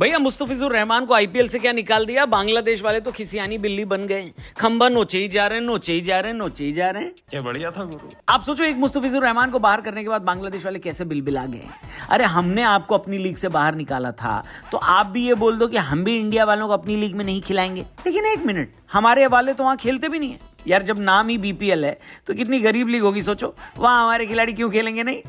भैया मुस्तफिजुर रहमान को आईपीएल से क्या निकाल दिया, बांग्लादेश वाले तो खिसियानी बिल्ली बन गए। खंबा नोचे ही जा रहे हैं, नोचे ही जा रहे हैं, नोचे ही जा रहे हैं। क्या बढ़िया था गुरु। आप सोचो एक मुस्तफिजुर रहमान को बाहर करने के बाद बांग्लादेश वाले कैसे बिलबिला गए। अरे हमने आपको अपनी लीग से बाहर निकाला था, तो आप भी ये बोल दो कि हम भी इंडिया वालों को अपनी लीग में नहीं खिलाएंगे। लेकिन एक मिनट, हमारे वाले तो वहां खेलते भी नहीं है यार। जब नाम ही बीपीएल है तो कितनी गरीब लीग होगी सोचो, वहां हमारे खिलाड़ी क्यों खेलेंगे नहीं।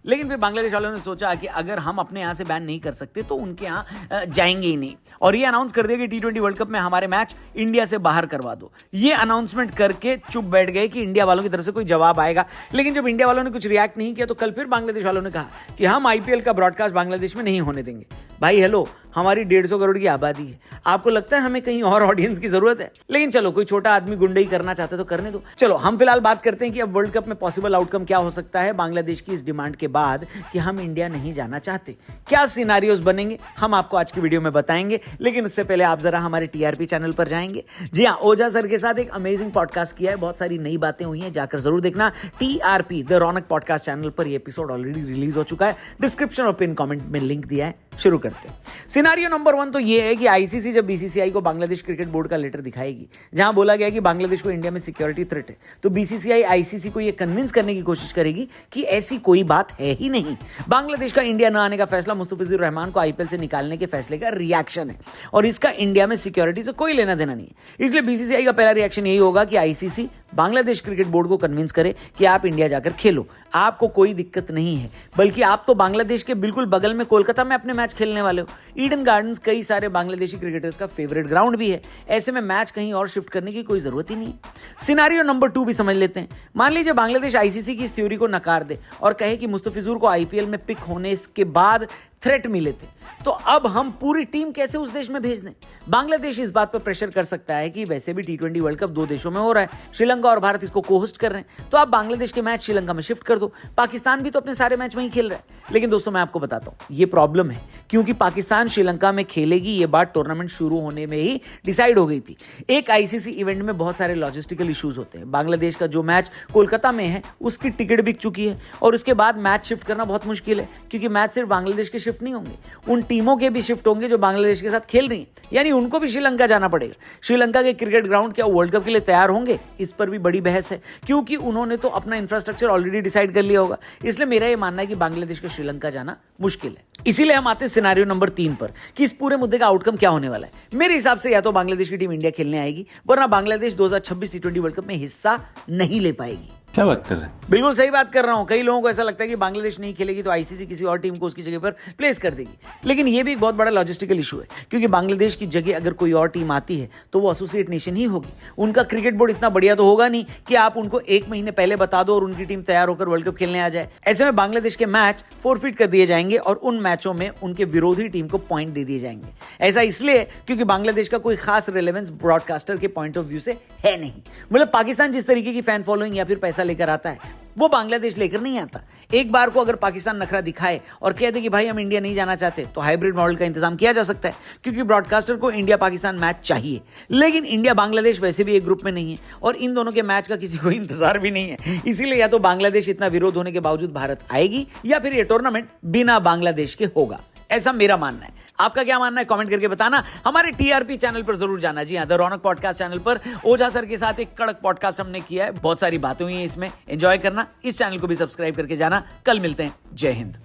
लेकिन फिर बांग्लादेश वालों ने सोचा कि अगर हम अपने यहां से बैन नहीं कर सकते तो उनके यहां जाएंगे ही नहीं, और ये अनाउंस कर दिया कि टी20 वर्ल्ड कप में हमारे मैच इंडिया से बाहर करवा दो। ये अनाउंसमेंट करके चुप बैठ गए कि इंडिया वालों की तरफ से कोई जवाब आएगा। लेकिन जब इंडिया वालों ने कुछ रिएक्ट नहीं किया तो कल फिर बांग्लादेश वालों ने कहा कि हम आईपीएल का ब्रॉडकास्ट बांग्लादेश में नहीं होने देंगे। भाई हेलो, हमारी 150 करोड़ की आबादी है, आपको लगता है हमें कहीं और ऑडियंस की जरूरत है? लेकिन चलो, कोई छोटा आदमी गुंडई करना चाहता है तो करने दो। चलो हम फिलहाल बात करते हैं कि अब वर्ल्ड कप में पॉसिबल आउटकम क्या हो सकता है बांग्लादेश की इस डिमांड के बाद कि हम इंडिया नहीं जाना चाहते। क्या सिनारियोज बनेंगे हम आपको आज की वीडियो में बताएंगे, लेकिन उससे पहले आप जरा हमारे टीआरपी चैनल पर जाएंगे। जी हाँ, ओझा सर के साथ एक अमेजिंग पॉडकास्ट किया है, बहुत सारी नई बातें हुई हैं, जाकर जरूर देखना। TRP the Raunak podcast channel पर यह एपिसोड ऑलरेडी रिलीज हो चुका है, डिस्क्रिप्शन और पिन कमेंट में लिंक दिया है। शुरू करते हैं। सिनारियो नंबर 1 तो यह है कि आईसीसी जब बीसीसीआई को बांग्लादेश क्रिकेट बोर्ड का लेटर दिखाएगी जहां बोला गया कि बांग्लादेश को इंडिया में सिक्योरिटी थ्रेट है, तो बीसीसीआई आईसीसी को यह कन्विंस करने की कोशिश करेगी कि ऐसी कोई बात है ही नहीं। बांग्लादेश का इंडिया न आने का फैसला मुस्तफिजुर रहमान को आईपीएल से निकालने के फैसले का रिएक्शन है, और इसका इंडिया में सिक्योरिटी से कोई लेना देना नहीं है। इसलिए बीसीसीआई का पहला रिएक्शन यही होगा कि आईसीसी बांग्लादेश क्रिकेट बोर्ड को कन्विंस करे कि आप इंडिया जाकर खेलो, आपको कोई दिक्कत नहीं है। बल्कि आप तो बांग्लादेश के बिल्कुल बगल में कोलकाता में अपने मैच खेलने वाले हो। ईडन गार्डन्स कई सारे बांग्लादेशी क्रिकेटर्स का फेवरेट ग्राउंड भी है, ऐसे में मैच कहीं और शिफ्ट करने की कोई जरूरत ही नहीं है। सिनारियो नंबर 2 भी समझ लेते हैं। मान लीजिए बांग्लादेश आईसीसी की इस थ्योरी को नकार दे और कहे कि मुस्तफिजुर को आईपीएल में पिक होने के बाद थ्रेट मिले थे, तो अब हम पूरी टीम कैसे उस देश में भेज दें? बांग्लादेश इस बात पर प्रेशर कर सकता है कि वैसे भी टी20 वर्ल्ड कप 2 देशों में हो रहा है, श्रीलंका और भारत इसको को-होस्ट कर रहे हैं, तो आप बांग्लादेश के मैच श्रीलंका में शिफ्ट कर दो। पाकिस्तान भी तो अपने सारे मैच वहीं खेल रहा है। लेकिन दोस्तों मैं आपको बताता हूं, ये प्रॉब्लम है, क्योंकि पाकिस्तान श्रीलंका में खेलेगी ये बात टूर्नामेंट शुरू होने में ही डिसाइड हो गई थी। एक आईसीसी इवेंट में बहुत सारे लॉजिस्टिकल इश्यूज होते हैं। बांग्लादेश का जो मैच कोलकाता में है उसकी टिकट बिक चुकी है, और उसके बाद मैच शिफ्ट करना बहुत मुश्किल है, क्योंकि मैच सिर्फ बांग्लादेश के शिफ्ट नहीं होंगे, उन टीमों के भी शिफ्ट होंगे जो बांग्लादेश के साथ खेल रही हैं, यानी उनको भी श्रीलंका जाना पड़ेगा। श्रीलंका के क्रिकेट ग्राउंड क्या वर्ल्ड कप के लिए तैयार होंगे? इस पर भी बड़ी बहस है, क्योंकि उन्होंने तो अपना इंफ्रास्ट्रक्चर ऑलरेडी डिसाइड कर लिया होगा। इसलिए मेरा यह मानना है कि बांग्लादेश को श्रीलंका जाना मुश्किल है। इसीलिए हम आते हैं सिनारियो नंबर 3 पर कि इस पूरे मुद्दे का आउटकम क्या होने वाला है। मेरे हिसाब से या तो बांग्लादेश की टीम इंडिया खेलने आएगी, वरना बांग्लादेश 2026 टी20 वर्ल्ड कप में हिस्सा नहीं ले पाएगी। क्या बात कर रहे हैं? बिल्कुल सही बात कर रहा हूं। कई लोगों को ऐसा लगता है कि बांग्लादेश नहीं खेलेगी तो आईसीसी किसी और टीम को उसकी जगह पर प्लेस कर देगी, लेकिन यह भी एक बहुत बड़ा लॉजिस्टिकल इशू है, क्योंकि बांग्लादेश की जगह अगर कोई और टीम आती है तो वो एसोसिएट नेशन ही होगी। उनका क्रिकेट बोर्ड इतना बढ़िया तो होगा नहीं कि आप उनको 1 महीने पहले बता दो और उनकी टीम तैयार होकर वर्ल्ड कप खेलने आ जाए। ऐसे में बांग्लादेश के मैच फोरफिट कर दिए जाएंगे और उन मैचों में उनके विरोधी टीम को पॉइंट दे दिए जाएंगे। ऐसा इसलिए क्योंकि बांग्लादेश का कोई खास रिलेवेंस ब्रॉडकास्टर के पॉइंट ऑफ व्यू से है नहीं। मतलब पाकिस्तान जिस तरीके की फैन फॉलोइंग या फिर पैसा लेकर आता है वो बांग्लादेश लेकर नहीं आता। एक बार को अगर पाकिस्तान नखरा दिखाए और कह दे कि भाई हम इंडिया नहीं जाना चाहते, तो हाइब्रिड मॉडल का इंतजाम किया जा सकता है, क्योंकि ब्रॉडकास्टर को इंडिया पाकिस्तान मैच चाहिए। लेकिन इंडिया बांग्लादेश वैसे भी एक ग्रुप में नहीं है और इन दोनों के मैच का किसी को इंतजार भी नहीं है। इसीलिए या तो बांग्लादेश इतना विरोध होने के बावजूद भारत आएगी, या फिर ये टूर्नामेंट बिना बांग्लादेश के होगा। ऐसा मेरा मानना है। आपका क्या मानना है कमेंट करके बताना। हमारे टीआरपी चैनल पर जरूर जाना। जी हाँ, द रौनक पॉडकास्ट चैनल पर ओझा सर के साथ एक कड़क पॉडकास्ट हमने किया है, बहुत सारी बातें हुई हैं इसमें, एंजॉय करना। इस चैनल को भी सब्सक्राइब करके जाना। कल मिलते हैं। जय हिंद।